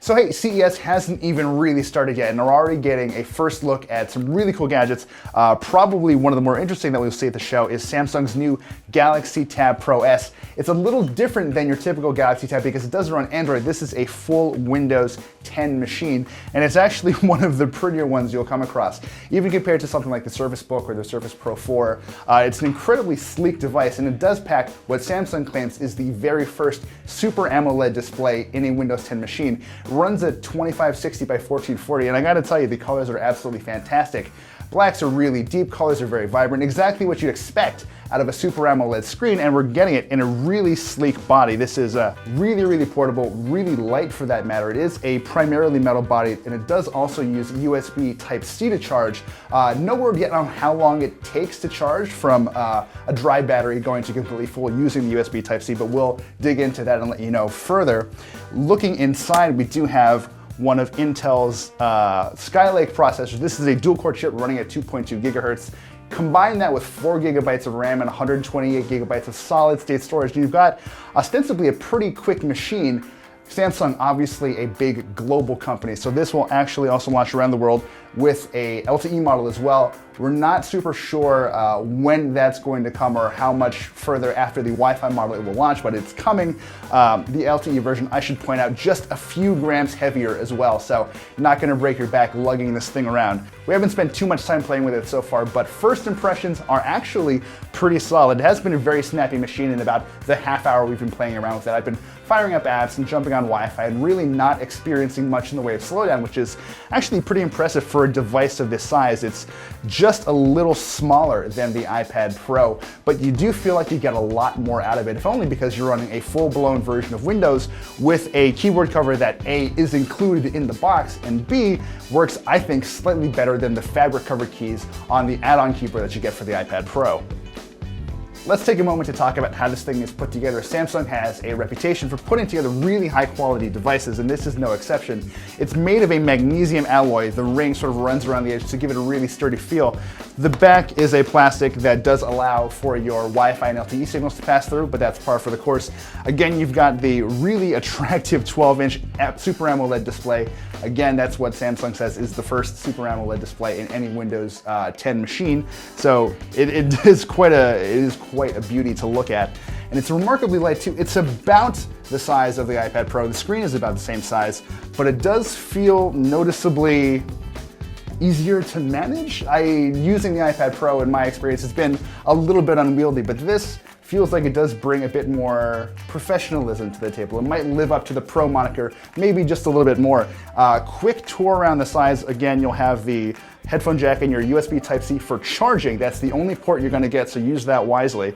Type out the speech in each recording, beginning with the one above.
So hey, CES hasn't even really started yet, and we're already getting a first look at some really cool gadgets. Probably one of the more interesting that we'll see at the show is Samsung's new Galaxy Tab Pro S. It's a little different than your typical Galaxy Tab because it does run Android. This is a full Windows 10 machine, and it's actually one of the prettier ones you'll come across. Even compared to something like the Surface Book or the Surface Pro 4, it's an incredibly sleek device, and it does pack what Samsung claims is the very first Super AMOLED display in a Windows 10 machine. Runs at 2560 by 1440, and I gotta tell you, the colors are absolutely fantastic. Blacks are really deep, colors are very vibrant, exactly what you'd expect out of a Super AMOLED screen, and we're getting it in a really sleek body. This is really portable, really light for that matter. It is a primarily metal body, and it does also use USB Type-C to charge. No word yet on how long it takes to charge from a dry battery going to completely full using the USB Type-C, but we'll dig into that and let you know further. Looking inside, we do have one of Intel's Skylake processors. This is a dual-core chip running at 2.2 gigahertz. Combine that with 4 gigabytes of RAM and 128 gigabytes of solid-state storage, and you've got ostensibly a pretty quick machine. Samsung, obviously a big global company, so this will actually also launch around the world with a LTE model as well. We're not super sure when that's going to come or how much further after the Wi-Fi model it will launch, but it's coming. The LTE version, I should point out, just a few grams heavier as well, so not gonna break your back lugging this thing around. We haven't spent too much time playing with it so far, but first impressions are actually pretty solid. It has been a very snappy machine in about the half hour we've been playing around with it. I've been firing up apps and jumping on Wi-Fi and really not experiencing much in the way of slowdown, which is actually pretty impressive for a device of this size. It's just a little smaller than the iPad Pro, but you do feel like you get a lot more out of it, if only because you're running a full-blown version of Windows with a keyboard cover that A, is included in the box, and B, works, I think, slightly better than the fabric covered keys on the add-on keyboard that you get for the iPad Pro. Let's take a moment to talk about how this thing is put together. Samsung has a reputation for putting together really high quality devices, and this is no exception. It's made of a magnesium alloy. The ring sort of runs around the edge to give it a really sturdy feel. The back is a plastic that does allow for your Wi-Fi and LTE signals to pass through, but that's par for the course. Again, you've got the really attractive 12-inch Super AMOLED display. Again, that's what Samsung says is the first Super AMOLED display in any Windows 10 machine. So it is quite a beauty to look at. And it's remarkably light too. It's about the size of the iPad Pro. The screen is about the same size, but it does feel noticeably easier to manage. Using the iPad Pro, in my experience, has been a little bit unwieldy, but this feels like it does bring a bit more professionalism to the table. It might live up to the Pro moniker, maybe just a little bit more. Quick tour around the sides. Again, you'll have the headphone jack and your USB Type-C for charging. That's the only port you're gonna get, so use that wisely.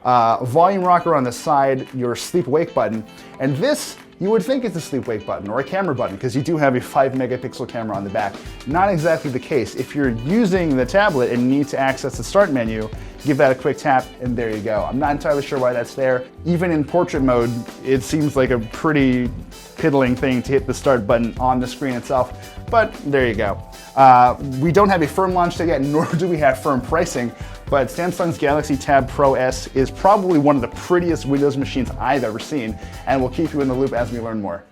Volume rocker on the side, your sleep wake button, and this, you would think it's a sleep wake button or a camera button because you do have a 5 megapixel camera on the back. Not exactly the case. If you're using the tablet and need to access the start menu, give that a quick tap and there you go. I'm not entirely sure why that's there. Even in portrait mode, it seems like a pretty piddling thing to hit the start button on the screen itself, but there you go. We don't have a firm launch date yet, nor do we have firm pricing, but Samsung's Galaxy Tab Pro S is probably one of the prettiest Windows machines I've ever seen, and we'll keep you in the loop as we learn more.